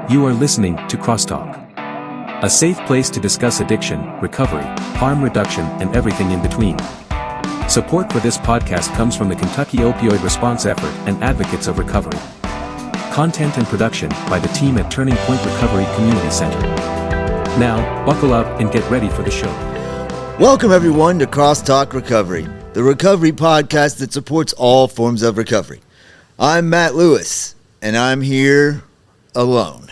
You are listening to CrossTalk, a safe place to discuss addiction, recovery, harm reduction, and everything in between. Support for this podcast comes from the Kentucky Opioid Response Effort and Advocates of Recovery. Content and production by the team at Turning Point Recovery Community Center. Now, buckle up and get ready for the show. Welcome everyone to CrossTalk Recovery, the recovery podcast that supports all forms of recovery. I'm Matt Lewis, and I'm here alone.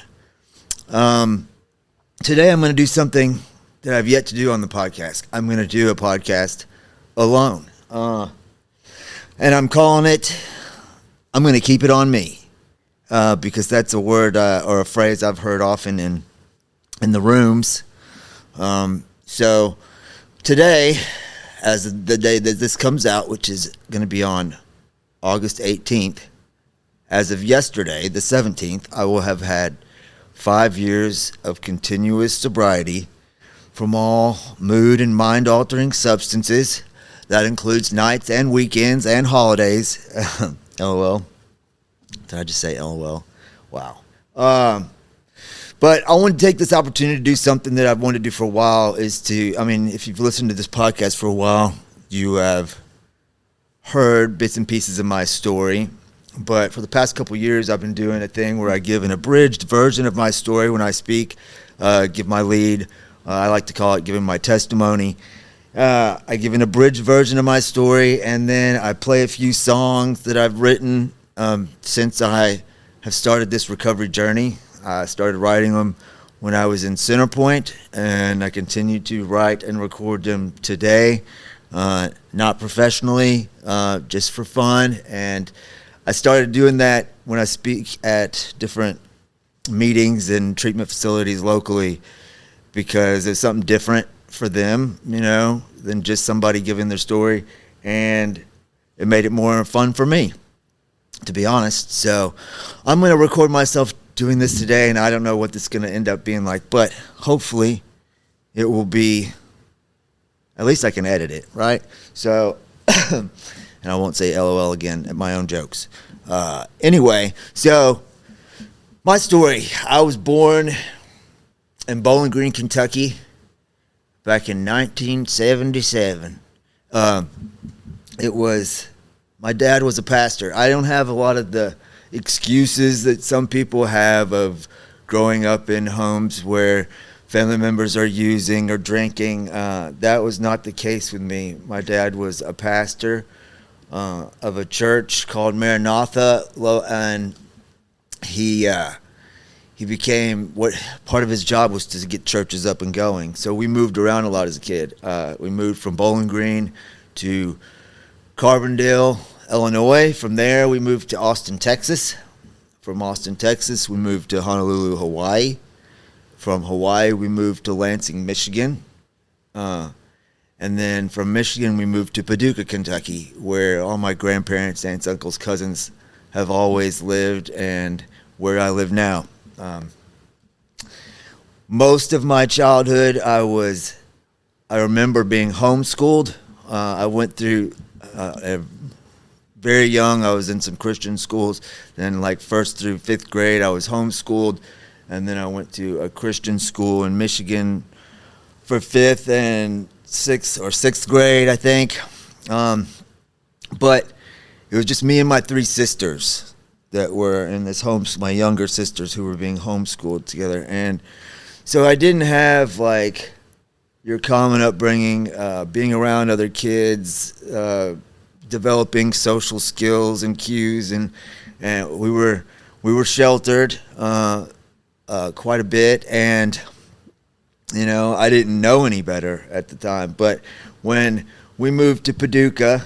Today I'm going to do something that I've yet to do on the podcast. I'm going to do a podcast alone. And I'm calling it, I'm going to keep it on me. Because that's a word or a phrase I've heard often in the rooms. So today, as the day that this comes out, which is going to be on August 18th, as of yesterday, the 17th, I will have had 5 years of continuous sobriety from all mood and mind-altering substances. That includes nights and weekends and holidays. LOL. Did I just say LOL? Wow. But I want to take this opportunity to do something that I've wanted to do for a while if you've listened to this podcast for a while, you have heard bits and pieces of my story. But for the past couple years, I've been doing a thing where I give an abridged version of my story when I speak, give my lead. I like to call it giving my testimony. I give an abridged version of my story, and then I play a few songs that I've written since I have started this recovery journey. I started writing them when I was in Centerpoint, and I continue to write and record them today, not professionally, just for fun. And I started doing that when I speak at different meetings and treatment facilities locally, because there's something different for them, than just somebody giving their story, and it made it more fun for me, to be honest. So I'm going to record myself doing this today, and I don't know what this is going to end up being like, but hopefully it will be, at least I can edit it, right? So, and I won't say LOL again at my own jokes. Anyway, so my story, I was born in Bowling Green, Kentucky, back in 1977. My dad was a pastor. I don't have a lot of the excuses that some people have of growing up in homes where family members are using or drinking. That was not the case with me. My dad was a pastor of a church called Maranatha, and he became, what part of his job was to get churches up and going. So we moved around a lot as a kid. We moved from Bowling Green to Carbondale, Illinois. From there, we moved to Austin, Texas. From Austin, Texas, we moved to Honolulu, Hawaii. From Hawaii, we moved to Lansing, Michigan. And then from Michigan, we moved to Paducah, Kentucky, where all my grandparents, aunts, uncles, cousins have always lived, and where I live now. Most of my childhood, I remember being homeschooled. I went through very young. I was in some Christian schools. Then, like 1st through 5th grade, I was homeschooled, and then I went to a Christian school in Michigan for 5th and 6th grade, I think. But it was just me and my 3 sisters that were in this home, my younger sisters who were being homeschooled together. And so I didn't have like your common upbringing, being around other kids, developing social skills and cues, and we were sheltered quite a bit, and I didn't know any better at the time. But when we moved to Paducah,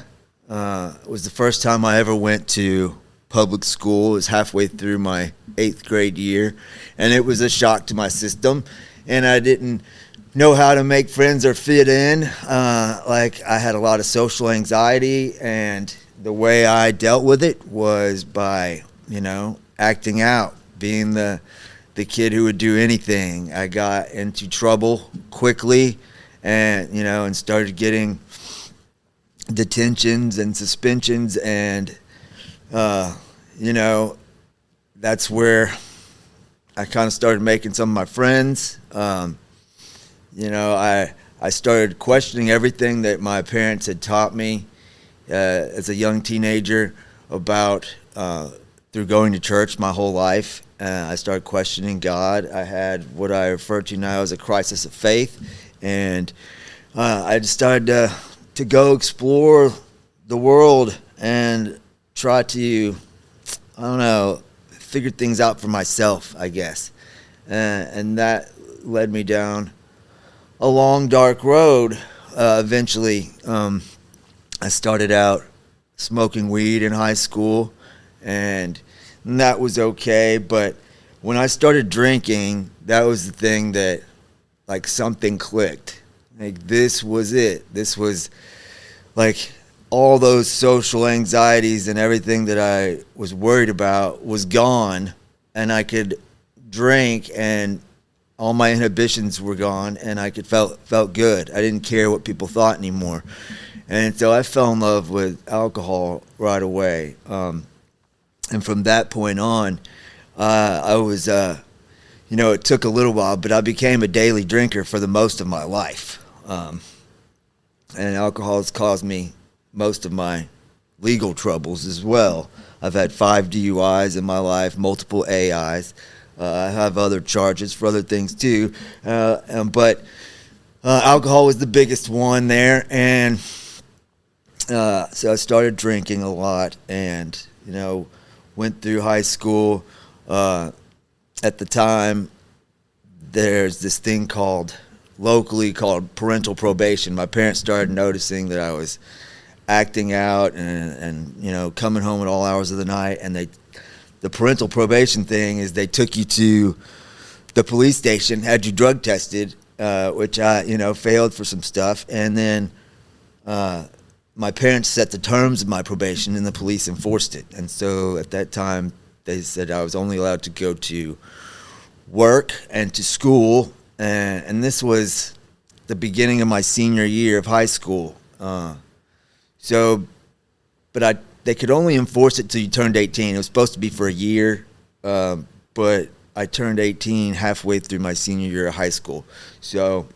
it was the first time I ever went to public school. It was halfway through my 8th grade year, and it was a shock to my system, and I didn't know how to make friends or fit in. I had a lot of social anxiety, and the way I dealt with it was by, acting out, being the kid who would do anything. I got into trouble quickly, and started getting detentions and suspensions, and that's where I kind of started making some of my friends. I started questioning everything that my parents had taught me as a young teenager about through going to church my whole life. I started questioning God. I had what I refer to now as a crisis of faith, and I decided to go explore the world and try to, figure things out for myself, I guess. And that led me down a long, dark road. Eventually, I started out smoking weed in high school, and that was okay. But when I started drinking, that was the thing that, like, something clicked. Like, this was it. This was, like, all those social anxieties and everything that I was worried about was gone, and I could drink, and all my inhibitions were gone, and I felt good. I didn't care what people thought anymore. And so I fell in love with alcohol right away. And from that point on, I was, it took a little while, but I became a daily drinker for the most of my life. And alcohol has caused me most of my legal troubles as well. I've had 5 DUIs in my life, multiple AIs. I have other charges for other things too. But alcohol was the biggest one there. And so I started drinking a lot and, went through high school. At the time, there's this thing locally called parental probation. My parents started noticing that I was acting out and coming home at all hours of the night, and the parental probation thing is they took you to the police station, had you drug tested, which I failed for some stuff, and then my parents set the terms of my probation and the police enforced it. And so at that time they said I was only allowed to go to work and to school, and this was the beginning of my senior year of high school. They could only enforce it till you turned 18. It was supposed to be for a year, but I turned 18 halfway through my senior year of high school. So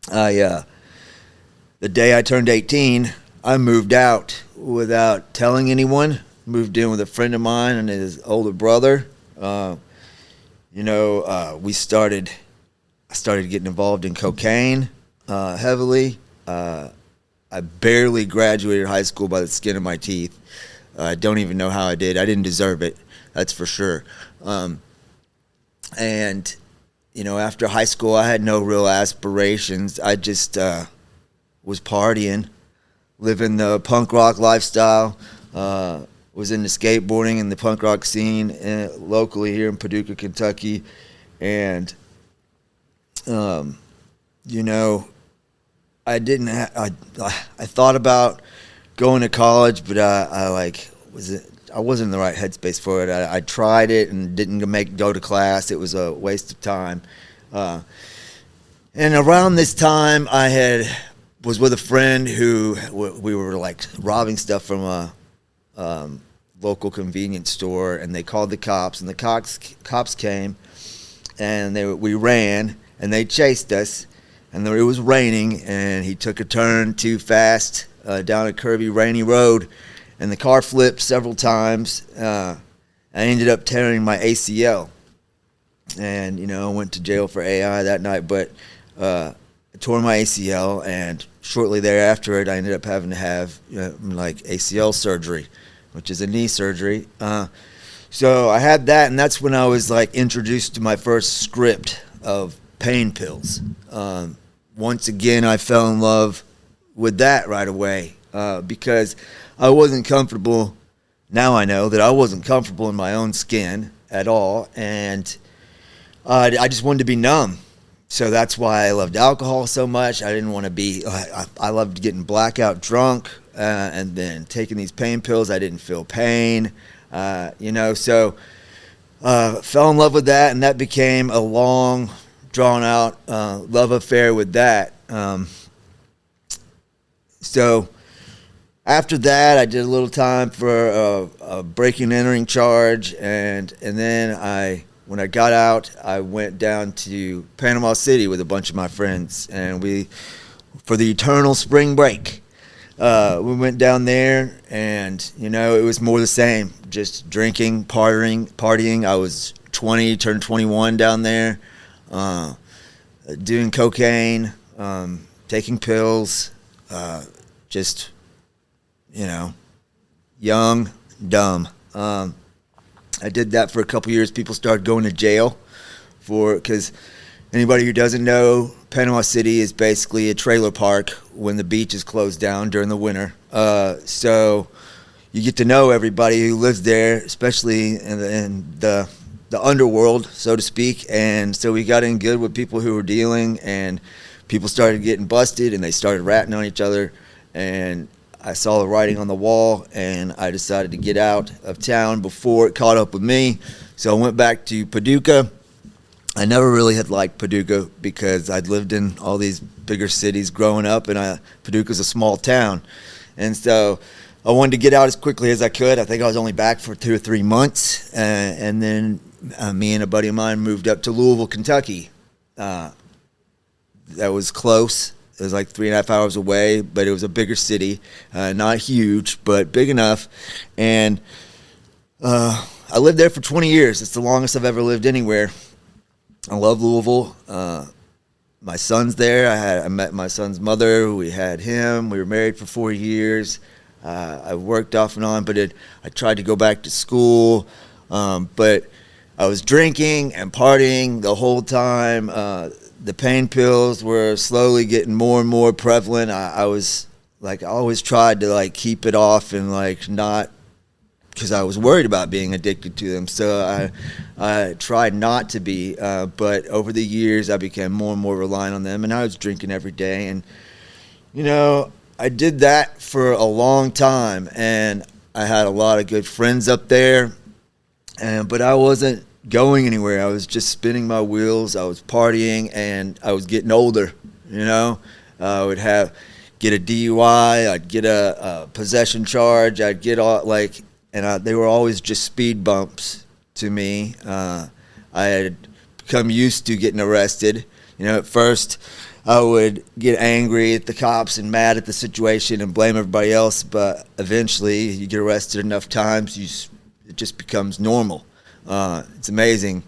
the day I turned 18, I moved out without telling anyone. Moved in with a friend of mine and his older brother. I started getting involved in cocaine heavily. I barely graduated high school by the skin of my teeth. I don't even know how I did. I didn't deserve it, that's for sure. After high school, I had no real aspirations. I just was partying, living the punk rock lifestyle. Was into skateboarding in the punk rock scene locally here in Paducah, Kentucky. And, I didn't. I thought about going to college, but I wasn't in the right headspace for it. I tried it and didn't go to class. It was a waste of time. And around this time, I was with a friend who we were like robbing stuff from a local convenience store, and they called the cops, and the cops came, and we ran, and they chased us. And it was raining, and he took a turn too fast down a curvy, rainy road, and the car flipped several times. I ended up tearing my ACL, and I went to jail for AI that night. But I tore my ACL, and shortly thereafter, I ended up having to have ACL surgery, which is a knee surgery. So I had that, and that's when I was introduced to my first script of pain pills. Once again, I fell in love with that right away because I wasn't comfortable. Now I know that I wasn't comfortable in my own skin at all, and I just wanted to be numb. So that's why I loved alcohol so much. I didn't want to be. I loved getting blackout drunk and then taking these pain pills. I didn't feel pain, So fell in love with that, and that became a long, drawn-out love affair with that. So after that, I did a little time for a breaking and entering charge, and then I when I got out, I went down to Panama City with a bunch of my friends, and for the eternal spring break, we went down there, and it was more the same, just drinking, partying. I was 20, turned 21 down there, doing cocaine, taking pills, just young, dumb. I did that for a couple years. People started going to jail because anybody who doesn't know, Panama City is basically a trailer park when the beach is closed down during the winter. So you get to know everybody who lives there, especially in the underworld, so to speak. And so we got in good with people who were dealing, and people started getting busted, and they started ratting on each other. And I saw the writing on the wall, and I decided to get out of town before it caught up with me. So I went back to Paducah. I never really had liked Paducah because I'd lived in all these bigger cities growing up, and Paducah's a small town. And so I wanted to get out as quickly as I could. I think I was only back for 2 or 3 months. And then me and a buddy of mine moved up to Louisville, Kentucky. That was close. It was like 3.5 hours away, but it was a bigger city, not huge, but big enough. And I lived there for 20 years. It's the longest I've ever lived anywhere. I love Louisville. My son's there. I met my son's mother. We had him. We were married for 4 years. I worked off and on, but I tried to go back to school, but I was drinking and partying the whole time. The pain pills were slowly getting more and more prevalent. I always tried to keep it off and not, because I was worried about being addicted to them. So I tried not to be, but over the years I became more and more reliant on them, and I was drinking every day. And I did that for a long time, and I had a lot of good friends up there, but I wasn't going anywhere. I was just spinning my wheels. I was partying, and I was getting older. I would get a DUI. I'd get a possession charge. I'd get they were always just speed bumps to me. I had become used to getting arrested. At first I would get angry at the cops and mad at the situation and blame everybody else, but eventually you get arrested enough times, it just becomes normal. It's amazing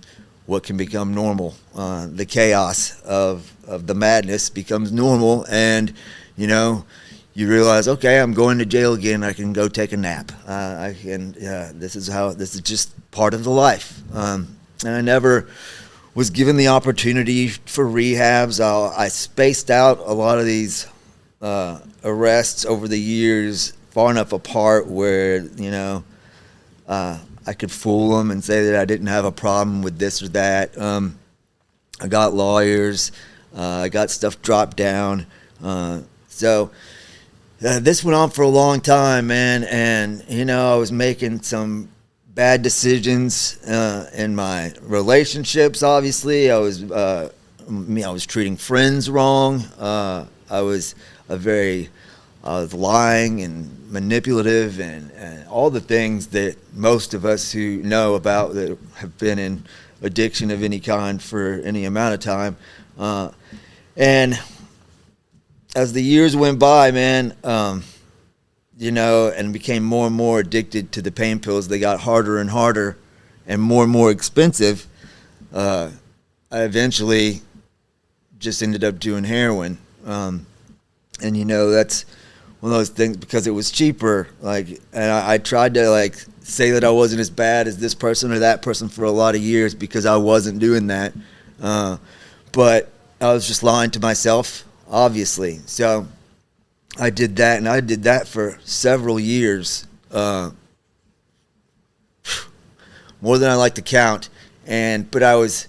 what can become normal. The chaos of the madness becomes normal, and you realize, okay, I'm going to jail again. I can go take a nap. This is just part of the life. And I never was given the opportunity for rehabs. I spaced out a lot of these arrests over the years far enough apart where I could fool them and say that I didn't have a problem with this or that. I got lawyers. I got stuff dropped down. So this went on for a long time, man. And, I was making some bad decisions in my relationships, obviously. I was treating friends wrong. I was lying and manipulative and all the things that most of us who know about that have been in addiction of any kind for any amount of time. And as the years went by, man, and became more and more addicted to the pain pills, they got harder and harder and more expensive. I eventually just ended up doing heroin. And that's one of those things, because it was cheaper. And I tried to say that I wasn't as bad as this person or that person for a lot of years because I wasn't doing that. But I was just lying to myself, obviously. So I did that, and I did that for several years, more than I like to count. But I was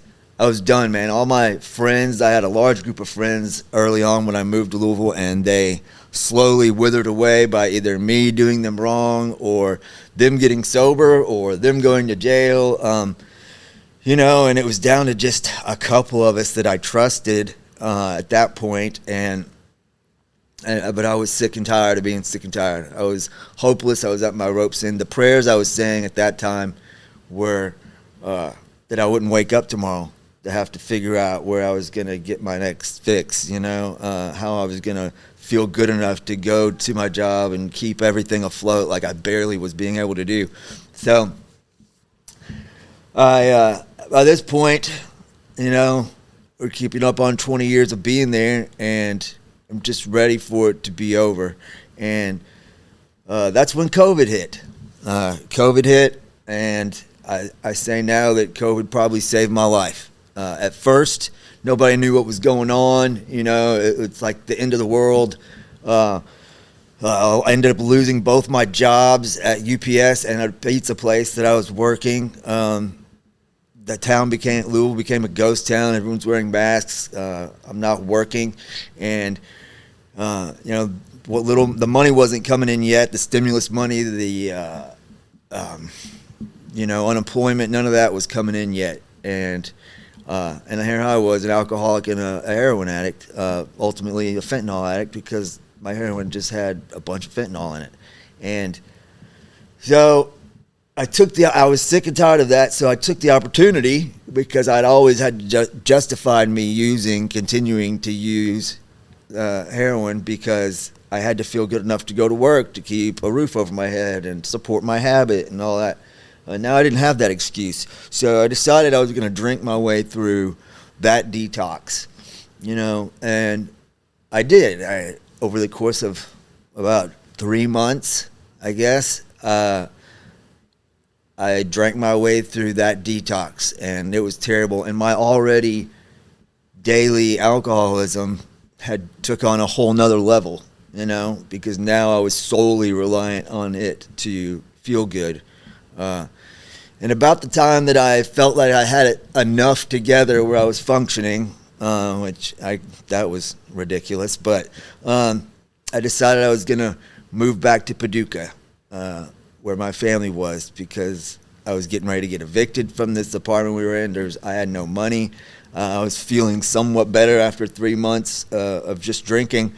done, man. All my friends, I had a large group of friends early on when I moved to Louisville, and they slowly withered away by either me doing them wrong or them getting sober or them going to jail. And it was down to just a couple of us that I trusted at that point. But I was sick and tired of being sick and tired. I was hopeless. I was at my ropes end. The prayers I was saying at that time were that I wouldn't wake up tomorrow to have to figure out where I was going to get my next fix, how I was going to feel good enough to go to my job and keep everything afloat like I barely was being able to do. So by this point, we're keeping up on 20 years of being there, and I'm just ready for it to be over. And that's when COVID hit. COVID hit, and I say now that COVID probably saved my life. At first, nobody knew what was going on. It's like the end of the world. I ended up losing both my jobs at UPS and at a pizza place that I was working. Louisville became a ghost town. Everyone's wearing masks. I'm not working, and what little the money wasn't coming in yet. The stimulus money, the unemployment, none of that was coming in yet. And here I was, an alcoholic and a heroin addict, ultimately a fentanyl addict, because my heroin just had a bunch of fentanyl in it. And so I was sick and tired of that, so I took the opportunity, because I'd always had justified me continuing to use heroin, because I had to feel good enough to go to work, to keep a roof over my head and support my habit and all that. Now I didn't have that excuse, so I decided I was going to drink my way through that detox, and I did. Over the course of about 3 months, I guess, I drank my way through that detox, and it was terrible. And my already daily alcoholism had took on a whole nother level, because now I was solely reliant on it to feel good. And about the time that I felt like I had it enough together where I was functioning, that was ridiculous, but I decided I was going to move back to Paducah, where my family was, because I was getting ready to get evicted from this apartment we were in. I had no money. I was feeling somewhat better after 3 months of just drinking.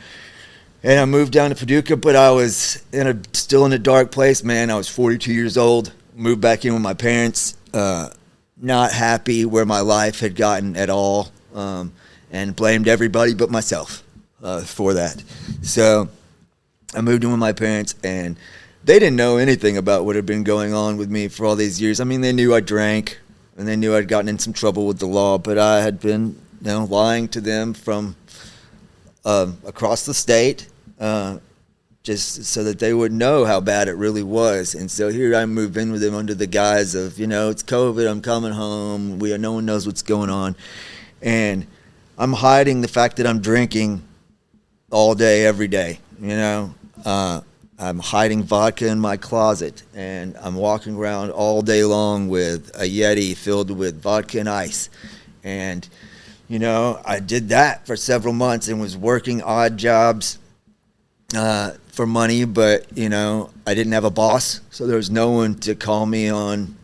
And I moved down to Paducah, but I was still in a dark place, man. I was 42 years old, moved back in with my parents, not happy where my life had gotten at all, and blamed everybody but myself for that. So I moved in with my parents, and they didn't know anything about what had been going on with me for all these years. I mean, they knew I drank, and they knew I'd gotten in some trouble with the law, but I had been, lying to them from across the state, just so that they would know how bad it really was. And so here I move in with them under the guise of, it's COVID, I'm coming home, no one knows what's going on. And I'm hiding the fact that I'm drinking all day, every day, I'm hiding vodka in my closet, and I'm walking around all day long with a Yeti filled with vodka and ice. And, I did that for several months and was working odd jobs for money, but, I didn't have a boss, so there was no one to call me on,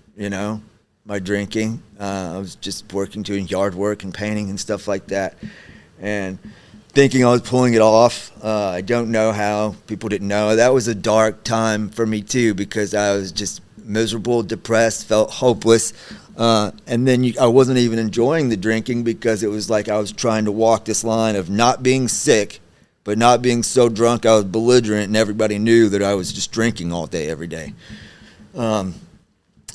my drinking. I was just doing yard work and painting and stuff like that, and thinking I was pulling it off. I don't know how. People didn't know. That was a dark time for me too, because I was just miserable, depressed, felt hopeless. And then I wasn't even enjoying the drinking, because it was like I was trying to walk this line of not being sick, but not being so drunk I was belligerent, and everybody knew that I was just drinking all day, every day.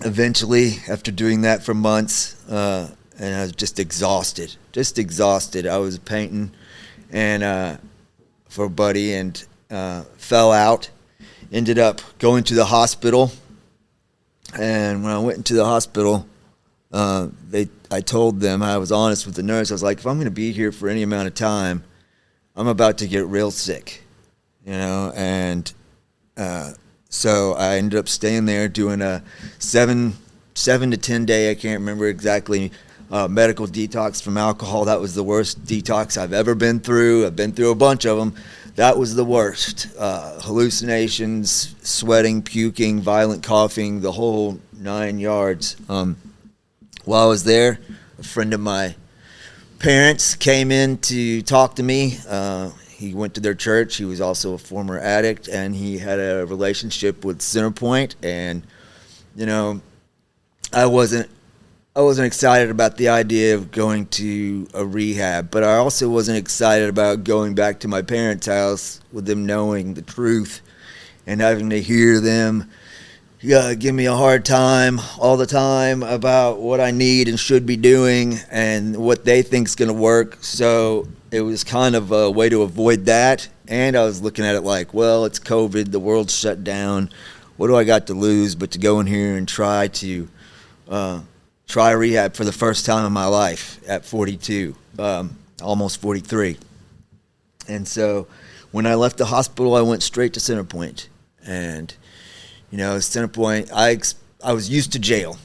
Eventually, after doing that for months, and I was just exhausted. I was painting for a buddy, and fell out. Ended up going to the hospital, and when I went into the hospital, I told them, I was honest with the nurse. I was like, if I'm going to be here for any amount of time, I'm about to get real sick, and so I ended up staying there doing a 7 to 10 day, I can't remember exactly, medical detox from alcohol. That was the worst detox I've ever been through. I've been through a bunch of them. That was the worst. Hallucinations, sweating, puking, violent coughing, the whole 9 yards. While I was there, a friend of my parents came in to talk to me. He went to their church. He was also a former addict, and he had a relationship with Centerpoint. And, I wasn't I wasn't excited about the idea of going to a rehab, but I also wasn't excited about going back to my parents' house with them knowing the truth and having to hear them give me a hard time all the time about what I need and should be doing and what they think's going to work. So it was kind of a way to avoid that. And I was looking at it like, well, it's COVID, the world's shut down. What do I got to lose but to go in here and try rehab for the first time in my life at 42, almost 43. And so when I left the hospital, I went straight to Centerpoint. And Centerpoint, I was used to jail.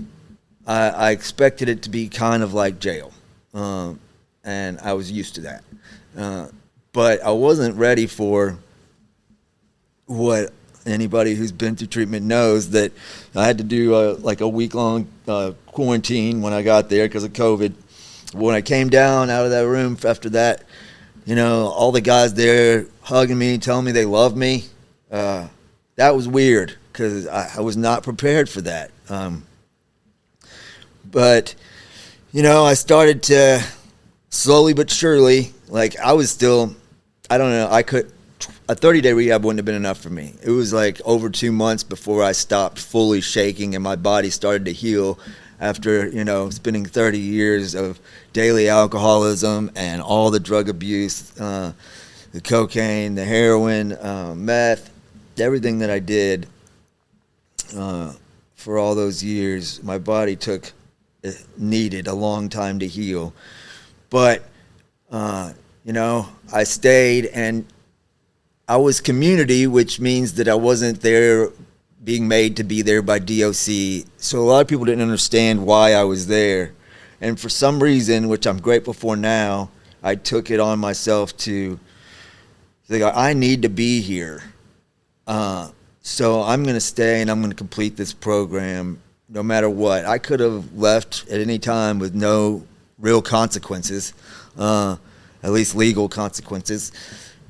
I expected it to be kind of like jail, and I was used to that. But I wasn't ready for what anybody who's been through treatment knows, that I had to do a week-long quarantine when I got there because of COVID. When I came down out of that room after that, all the guys there hugging me, telling me they love me, that was weird because I was not prepared for that. But, I started to slowly but surely, I was still, I don't know, a 30-day rehab wouldn't have been enough for me. It was over 2 months before I stopped fully shaking and my body started to heal after, spending 30 years of daily alcoholism and all the drug abuse, the cocaine, the heroin, meth, everything that I did for all those years. My body needed a long time to heal. But, I stayed, and I was community, which means that I wasn't there being made to be there by DOC. So a lot of people didn't understand why I was there. And for some reason, which I'm grateful for now, I took it on myself to think, I need to be here. So I'm going to stay and I'm going to complete this program no matter what. I could have left at any time with no real consequences, at least legal consequences.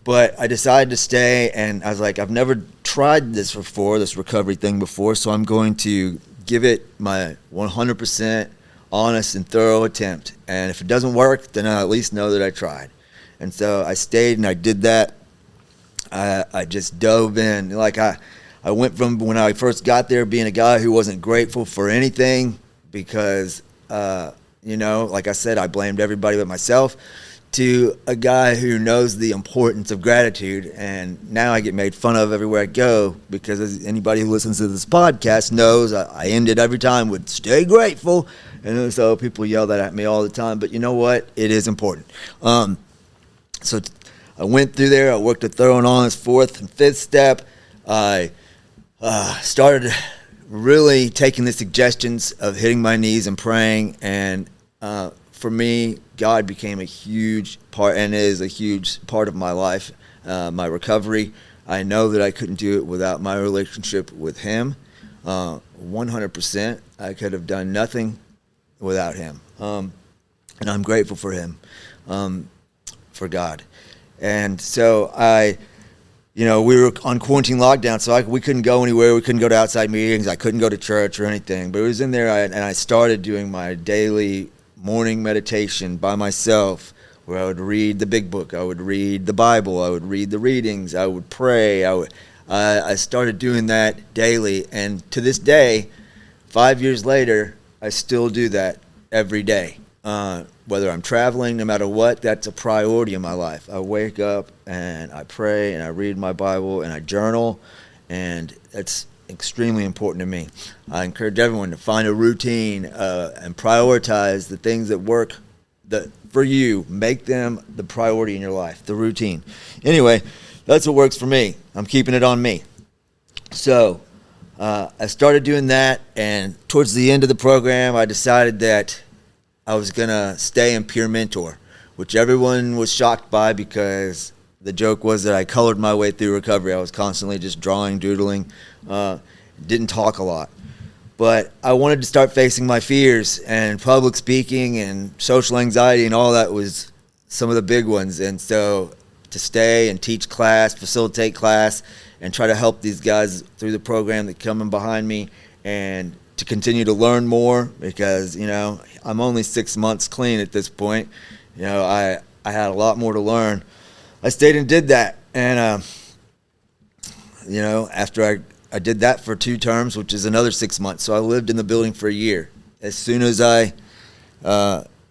But I decided to stay, and I was like, I've never tried this before, this recovery thing before, so I'm going to give it my 100% honest and thorough attempt. And if it doesn't work, then I at least know that I tried. And so I stayed and I did that. I just dove in. I went from when I first got there being a guy who wasn't grateful for anything because, like I said, I blamed everybody but myself, to a guy who knows the importance of gratitude. And now I get made fun of everywhere I go because, as anybody who listens to this podcast knows, I end it every time with stay grateful. And so people yell that at me all the time. But you know what? It is important. So I went through there. I worked a thorough and honest fourth and fifth step. I started really taking the suggestions of hitting my knees and praying. And for me, God became a huge part, and is a huge part of my life, my recovery. I know that I couldn't do it without my relationship with Him. 100%. I could have done nothing without Him. And I'm grateful for Him, for God. And so we were on quarantine lockdown, so we couldn't go anywhere. We couldn't go to outside meetings. I couldn't go to church or anything. But it was in there, and I started doing my daily morning meditation by myself, where I would read the big book, I would read the Bible, I would read the readings, I would pray. I started doing that daily, and to this day, 5 years later, I still do that every day. Whether I'm traveling, no matter what, that's a priority in my life. I wake up and I pray and I read my Bible and I journal, and that's extremely important to me. I encourage everyone to find a routine and prioritize the things that work for you. Make them the priority in your life, the routine. Anyway, that's what works for me. I'm keeping it on me. So I started doing that, and towards the end of the program, I decided that I was going to stay in peer mentor, which everyone was shocked by because the joke was that I colored my way through recovery. I was constantly just drawing, doodling, didn't talk a lot. But I wanted to start facing my fears, and public speaking and social anxiety and all that was some of the big ones. And so to stay and teach class, facilitate class, and try to help these guys through the program that come in behind me, and to continue to learn more because, I'm only 6 months clean at this point. I had a lot more to learn. I stayed and did that. And, after I did that for 2 terms, which is another 6 months. So I lived in the building for a year. As soon as I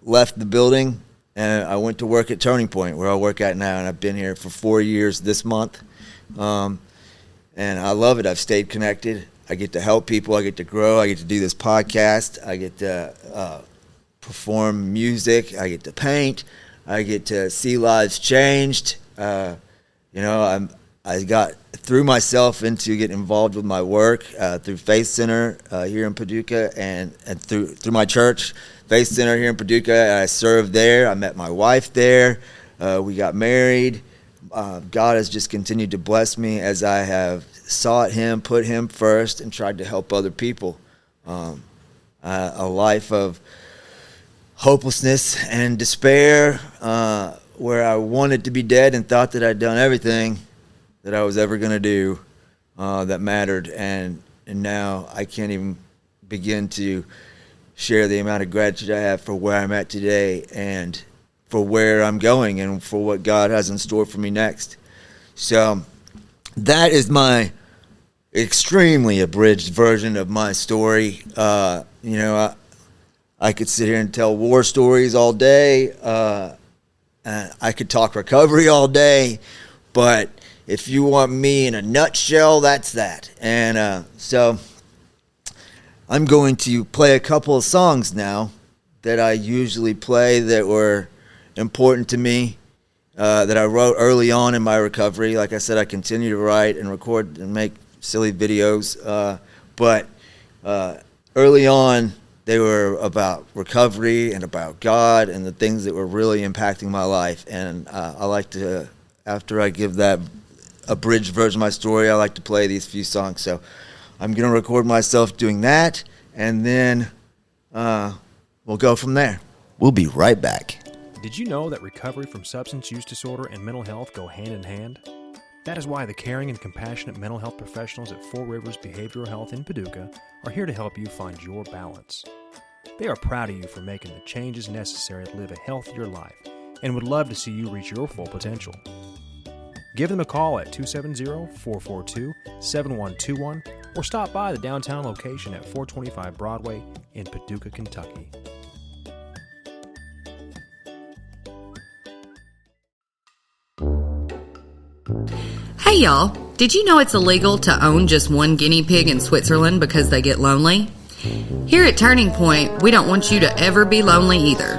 left the building, and I went to work at Turning Point, where I work at now, and I've been here for 4 years this month. And I love it. I've stayed connected. I get to help people. I get to grow. I get to do this podcast. I get to perform music. I get to paint. I get to see lives changed. I threw myself into getting involved with my work through Faith Center here in Paducah and through my church, Faith Center here in Paducah. I served there. I met my wife there. We got married. God has just continued to bless me as I have sought Him, put Him first, and tried to help other people. A life of hopelessness and despair where I wanted to be dead and thought that I'd done everything that I was ever going to do that mattered. And now I can't even begin to share the amount of gratitude I have for where I'm at today and for where I'm going and for what God has in store for me next. So that is my extremely abridged version of my story. I could sit here and tell war stories all day. I could talk recovery all day. But if you want me in a nutshell, that's that. And so I'm going to play a couple of songs now that I usually play that were important to me, that I wrote early on in my recovery. Like I said, I continue to write and record and make silly videos. But early on, they were about recovery and about God and the things that were really impacting my life. And I like to, after I give that abridged version of my story, I like to play these few songs. So I'm going to record myself doing that, and then we'll go from there. We'll be right back. Did you know that recovery from substance use disorder and mental health go hand in hand? That is why the caring and compassionate mental health professionals at Four Rivers Behavioral Health in Paducah are here to help you find your balance. They are proud of you for making the changes necessary to live a healthier life and would love to see you reach your full potential. Give them a call at 270-442-7121 or stop by the downtown location at 425 Broadway in Paducah, Kentucky. Hey y'all, did you know it's illegal to own just one guinea pig in Switzerland because they get lonely? Here at Turning Point, we don't want you to ever be lonely either.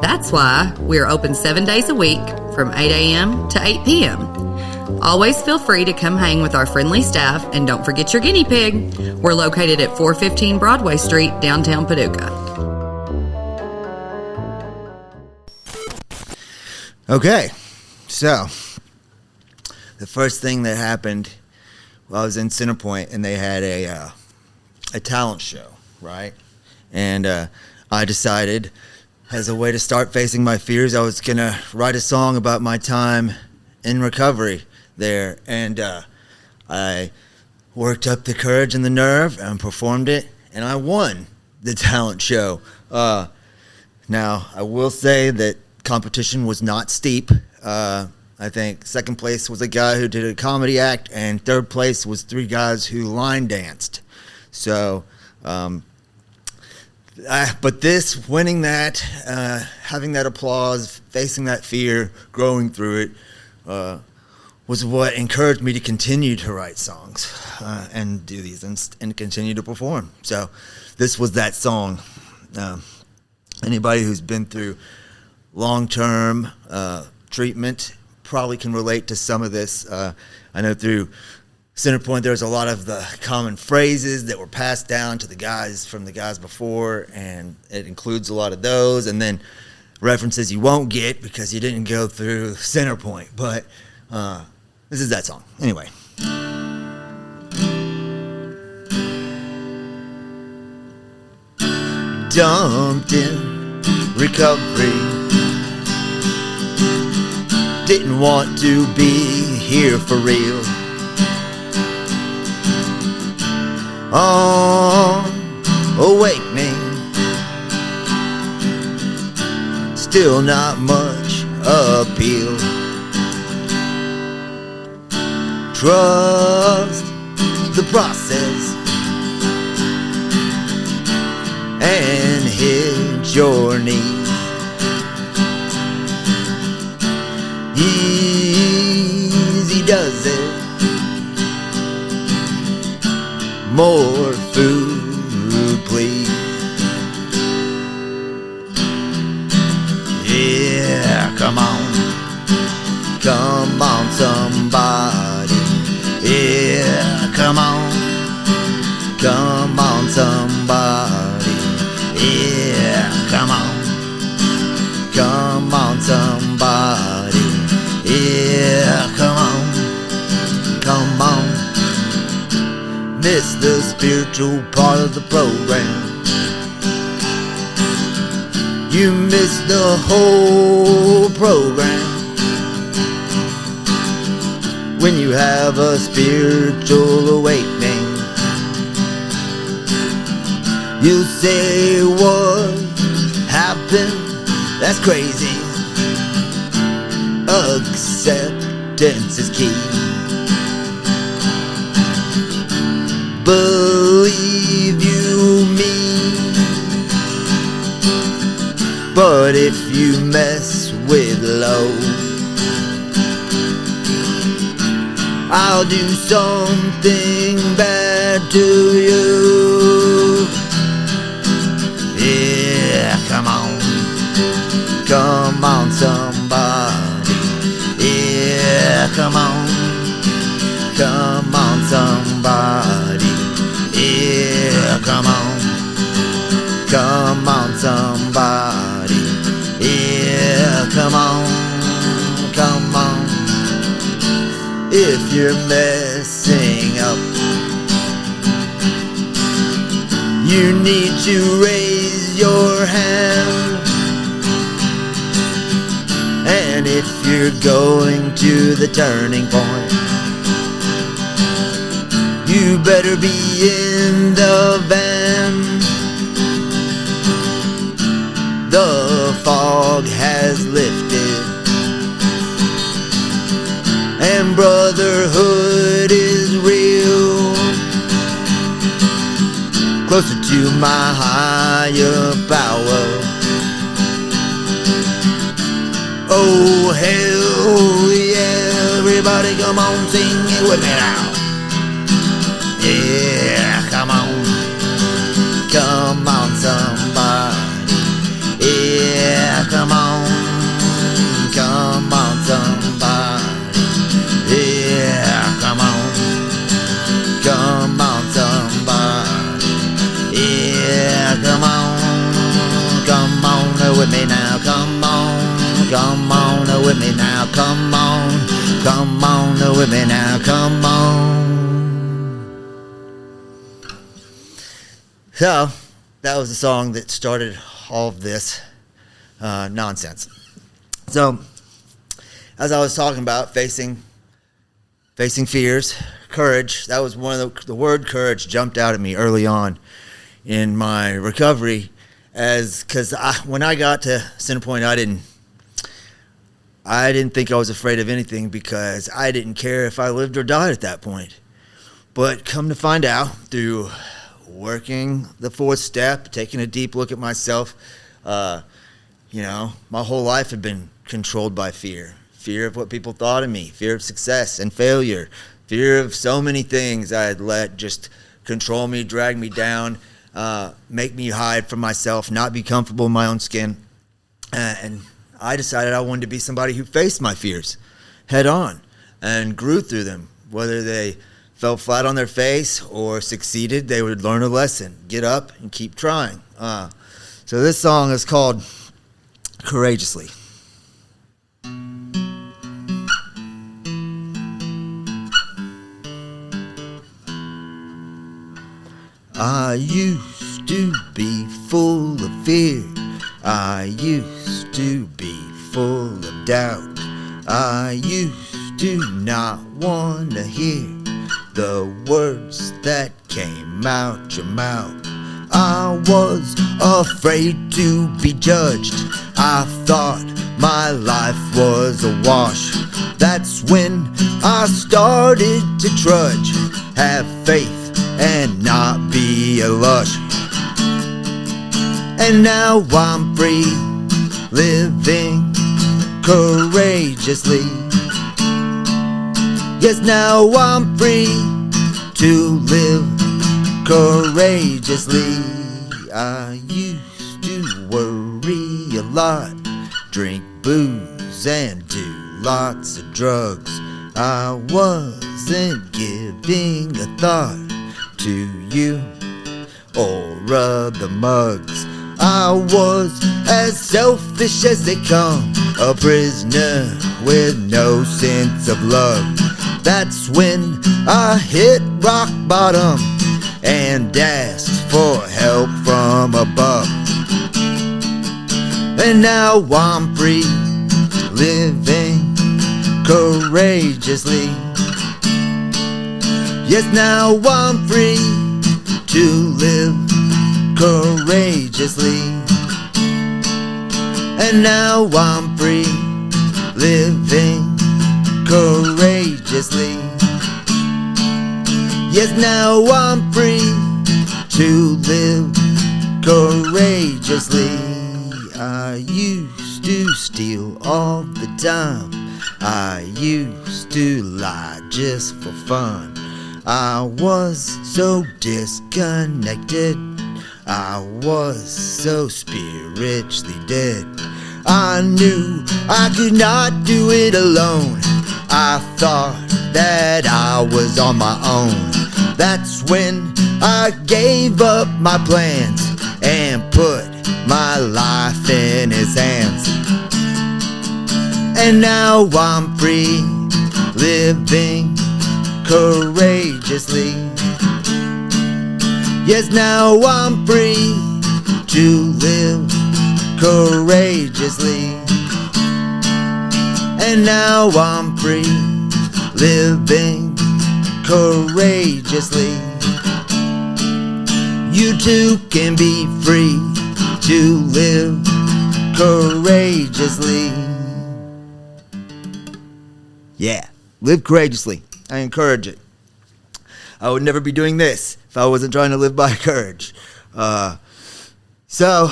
That's why we're open 7 days a week from 8 a.m. to 8 p.m. Always feel free to come hang with our friendly staff, and don't forget your guinea pig. We're located at 415 Broadway Street, downtown Paducah. Okay, so the first thing that happened, I was in Centerpoint, and they had a talent show, right? And I decided, as a way to start facing my fears, I was going to write a song about my time in recovery there. And I worked up the courage and the nerve and performed it, and I won the talent show. Now, I will say that competition was not steep. I think second place was a guy who did a comedy act, and third place was 3 guys who line danced. So, but this, winning that, having that applause, facing that fear, growing through it, was what encouraged me to continue to write songs and do these and continue to perform. So this was that song. Anybody who's been through long-term treatment probably can relate to some of this. I know through Centerpoint there's a lot of the common phrases that were passed down to the guys from the guys before, and it includes a lot of those, and then references you won't get because you didn't go through Centerpoint. But this is that song. Anyway. Dumped in recovery, didn't want to be here for real. On awakening. Still not much appeal. Trust the process and hit your knees. Easy does it. More food, please. Yeah, come on somebody. Yeah, come on somebody. Yeah, come on somebody. Yeah, come on. Miss the spiritual part of the program. You miss the whole program. When you have a spiritual awakening, you say, what happened? That's crazy. Acceptance is key. Believe you me. But if you mess with low, I'll do something bad to you. Yeah, come on somebody. Yeah, come on somebody. Yeah, come on somebody. Yeah, come on. If you're messing up, you need to raise your hand. And if you're going to the turning point, you better be in the van. The fog has lifted, and brotherhood is real. Closer to my higher power. Oh hell yeah, everybody come on, sing it with me now. Yeah, come on somebody. Yeah, come on somebody. Yeah, come on somebody. Yeah, come on with me now. Come on with me now. Come on with me now. Come on. So, that was the song that started all of this nonsense. So, as I was talking about facing fears, courage, that was one of the word courage jumped out at me early on in my recovery, because when I got to center point, I didn't think I was afraid of anything, because I didn't care if I lived or died at that point. But come to find out, through working the fourth step, taking a deep look at myself, my whole life had been controlled by fear. Fear of what people thought of me, fear of success and failure, fear of so many things I had let just control me, drag me down, make me hide from myself, not be comfortable in my own skin. And I decided I wanted to be somebody who faced my fears head on and grew through them. Whether they fell flat on their face or succeeded, they would learn a lesson, get up and keep trying. So this song is called Courageously. I used to be full of fear. I used to be full of doubt. I used to not want to hear the words that came out your mouth. I was afraid to be judged. I thought my life was a wash. That's when I started to trudge, have faith and not be a lush. And now I'm free, living courageously. Yes, now I'm free to live courageously. I used to worry a lot, drink booze and do lots of drugs. I wasn't giving a thought to you or other mugs. I was as selfish as they come, a prisoner with no sense of love. That's when I hit rock bottom and asked for help from above. And now I'm free, living courageously. Yes, now I'm free to live courageously. And now I'm free, living courageously. Yes, now I'm free to live courageously. I used to steal all the time. I used to lie just for fun. I was so disconnected. I was so spiritually dead. I knew I could not do it alone. I thought that I was on my own. That's when I gave up my plans and put my life in His hands. And now I'm free, living courageously. Yes, now I'm free to live courageously. And now I'm free, living courageously. You too can be free to live courageously. Yeah, live courageously. I encourage it. I would never be doing this if I wasn't trying to live by courage. So,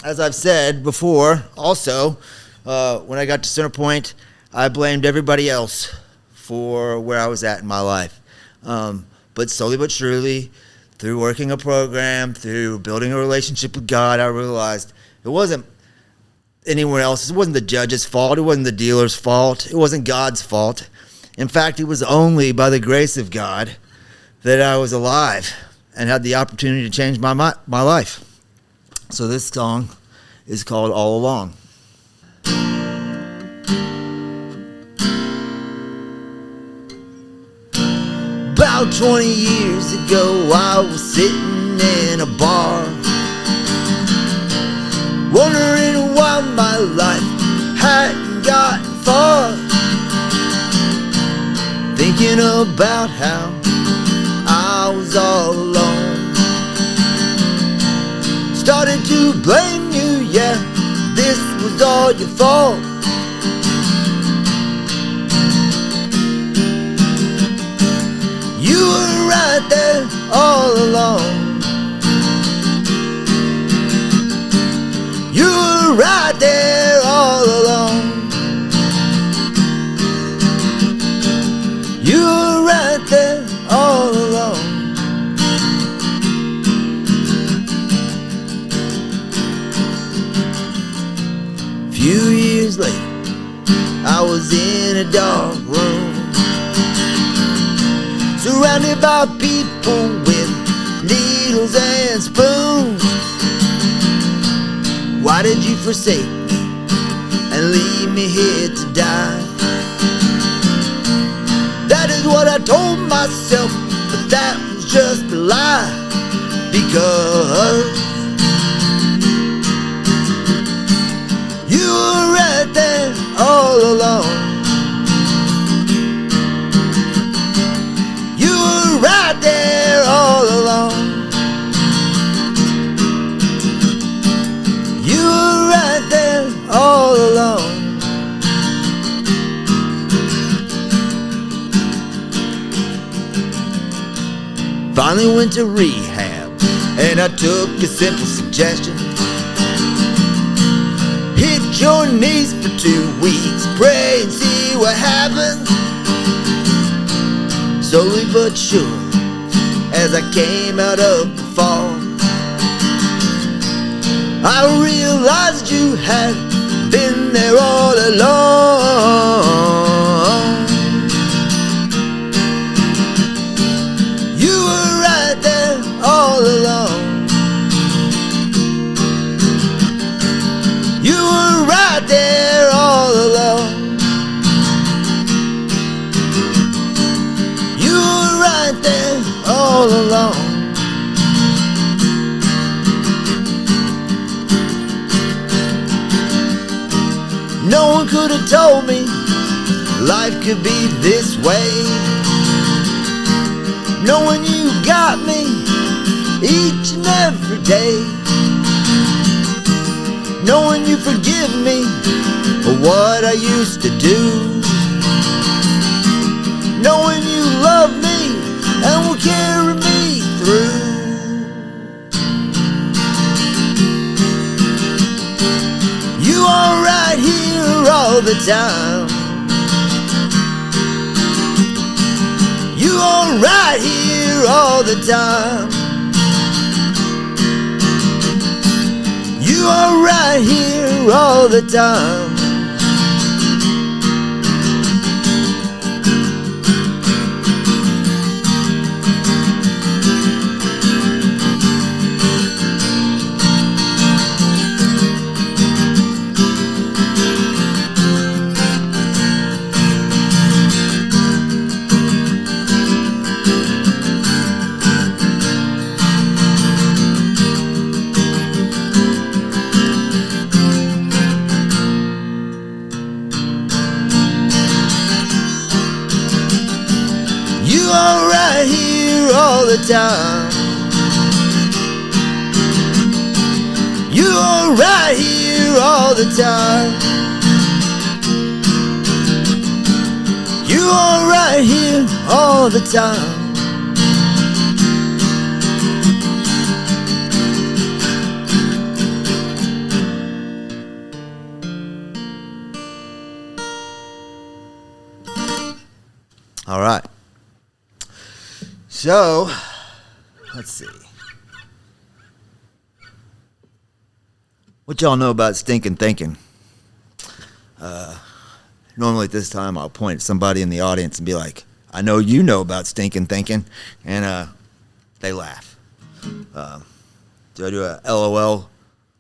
as I've said before, also, when I got to Center Point, I blamed everybody else for where I was at in my life. But slowly but surely, through working a program, through building a relationship with God, I realized it wasn't anyone else. It wasn't the judge's fault. It wasn't the dealer's fault. It wasn't God's fault. In fact, it was only by the grace of God that I was alive and had the opportunity to change my life. So this song is called All Along. About 20 years ago, I was sitting in a bar, wondering why my life hadn't gotten far, thinking about how I was all alone. Started to blame you, yeah, this was all your fault. You were right there all along. You were right there all along. You were right there all along. Few years later, I was in a dark room, surrounded by people with needles and spoons. Why did you forsake me and leave me here to die? That is what I told myself, but that was just a lie. Because you were right there all along. You were right there all along. finally went to rehab, and I took a simple suggestion. Hit your knees for 2 weeks, pray and see what happens. Slowly but surely, as I came out of the fog, I realized you had been there all along. You were right there all along. You were right there all along. You were right there all along. No one could have told me life could be this way. Knowing you got me each and every day. Knowing you forgive me for what I used to do. Knowing you love me and will carry me through. You are right here all the time. You are right here all the time. You are right here all the time. You are right here all the time. You are right here all the time. You are right here all the time. All right. So, let's see. What y'all know about stinking thinking? Normally at this time I'll point at somebody in the audience and be like, I know you know about stinking thinking. And they laugh. Do I do a LOL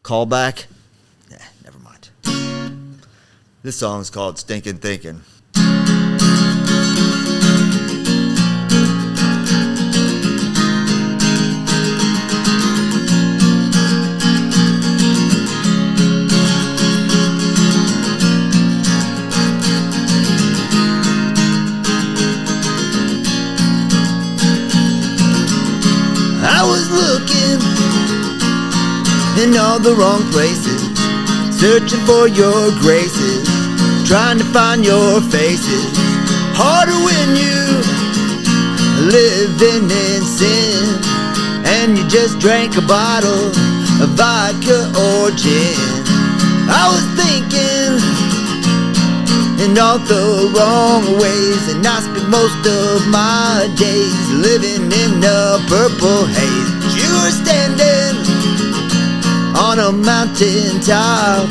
callback? Nah, never mind. This song's called Stinking Thinking. I was looking in all the wrong places, searching for your graces, trying to find your faces. Harder when you living in sin, and you just drank a bottle of vodka or gin. I was thinking in all the wrong ways, and I spent most of my days living in a purple haze. But you were standing on a mountain top,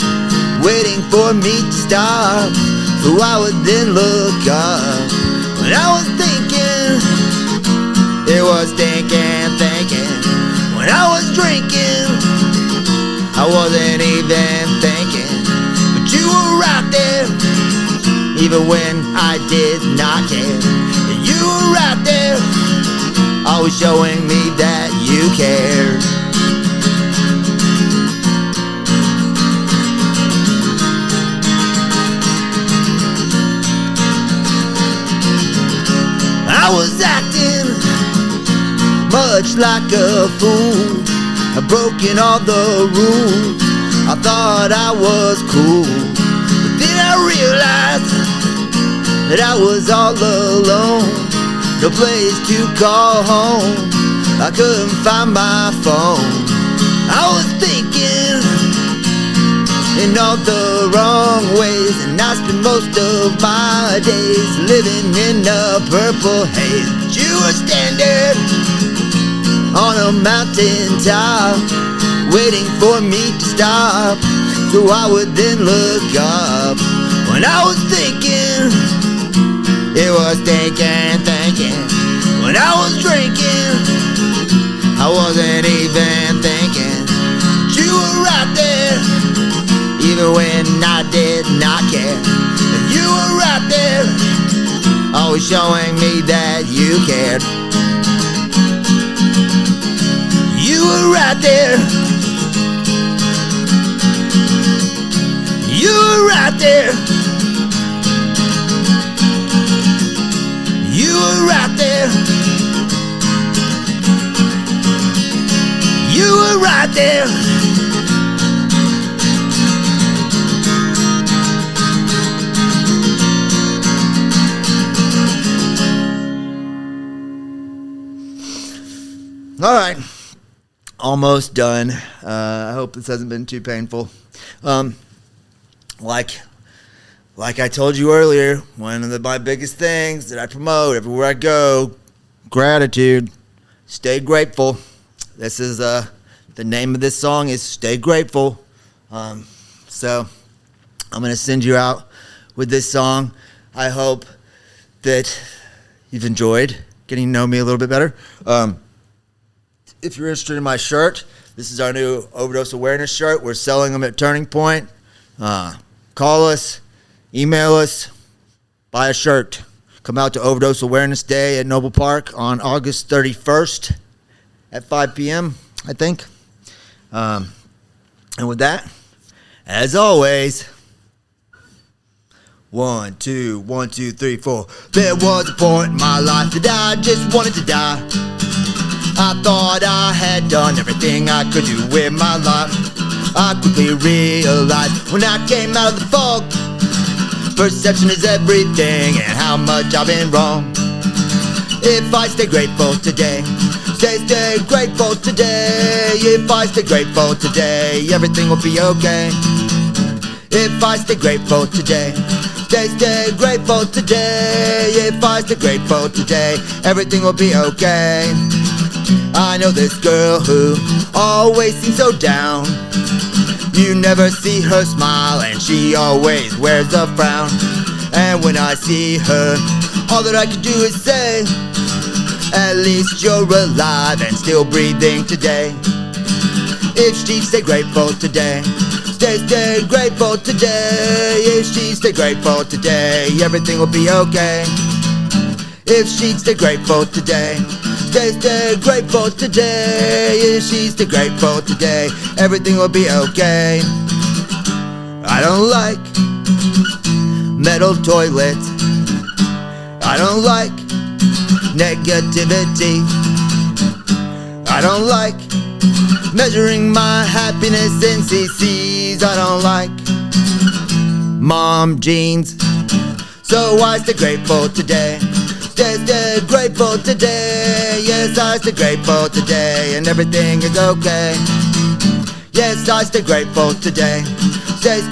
waiting for me to stop, so I would then look up. When I was thinking, it was thinking. When I was drinking, I wasn't even thinking. But you were right there, even when I did not care. You were right there, always showing me that you cared. I was acting much like a fool, broken all the rules. I thought I was cool, but then I realized that I was all alone, no place to call home. I couldn't find my phone. I was thinking in all the wrong ways, and I spent most of my days living in a purple haze. But you were standing on a mountain top, waiting for me to stop, so I would then look up. When I was thinking, it was thinking. When I was drinking, I wasn't even thinking. But you were right there, even when I did not care. And you were right there, always showing me that you cared. You were right there. You were right there. You were right there. You were right there. All right, almost done. I hope this hasn't been too painful. Like I told you earlier, one of my biggest things that I promote everywhere I go, gratitude. Stay grateful. This is the name of this song is Stay Grateful. So I'm going to send you out with this song. I hope that you've enjoyed getting to know me a little bit better. If you're interested in my shirt, this is our new overdose awareness shirt. We're selling them at Turning Point. Call us, email us, buy a shirt. Come out to Overdose Awareness Day at Noble Park on August 31st at 5 p.m., I think. And with that, as always, 1, 2, 1, 2, 3, 4. There was a point in my life that I just wanted to die. I thought I had done everything I could do with my life. I quickly realized when I came out of the fog, perception is everything, and how much I've been wrong. If I stay grateful today, stay grateful today. If I stay grateful today, everything will be okay. If I stay grateful today, stay grateful today. If I stay grateful today, everything will be okay. I know this girl who always seems so down. You never see her smile, and she always wears a frown. And when I see her, all that I can do is say, at least you're alive and still breathing today. If she stay grateful today, stay grateful today. If she stay grateful today, everything will be okay. If she stay grateful today, stay grateful today. If she stay grateful today, everything will be okay. I don't like metal toilets. I don't like negativity. I don't like measuring my happiness in cc's. I don't like mom jeans. So I stay grateful today. Stay grateful today. Yes, I stay grateful today, and everything is okay. Yes, I stay grateful today. Stay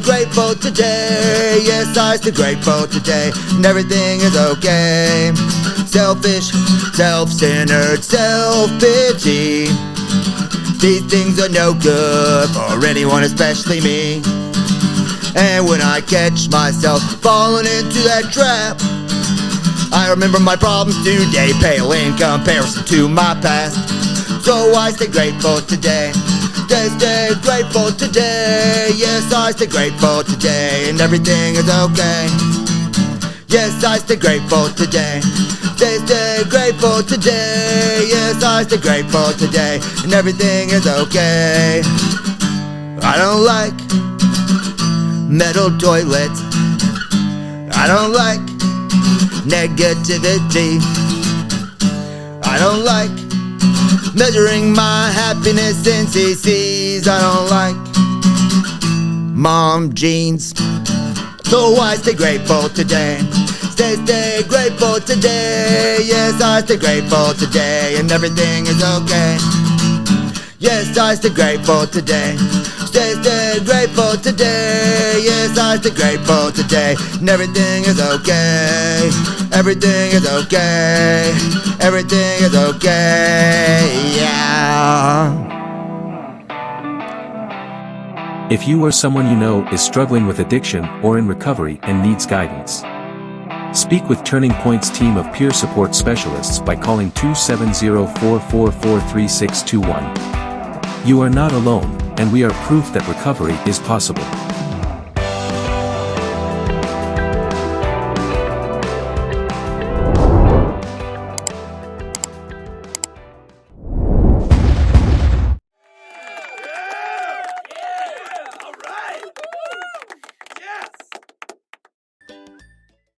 grateful today. Yes, I stay grateful today, and everything is okay. Selfish, self-centered, self-pity. These things are no good for anyone, especially me. And when I catch myself falling into that trap, I remember my problems today pale in comparison to my past. So I stay grateful today. Stay grateful today. Yes, I stay grateful today, and everything is okay. Yes, I stay grateful today. Stay grateful today. Yes, I stay grateful today, and everything is okay. I don't like metal toilets. I don't like negativity. I don't like measuring my happiness in cc's. I don't like mom jeans. So I stay grateful today. Stay grateful today. Yes, I stay grateful today, and everything is okay. Yes, I stay grateful today. Stay grateful today. Yes, I stay grateful today, and everything is okay. Everything is okay. Everything is okay. Yeah. If you or someone you know is struggling with addiction or in recovery and needs guidance, speak with Turning Point's team of peer support specialists by calling 270-444-3621. You are not alone, and we are proof that recovery is possible.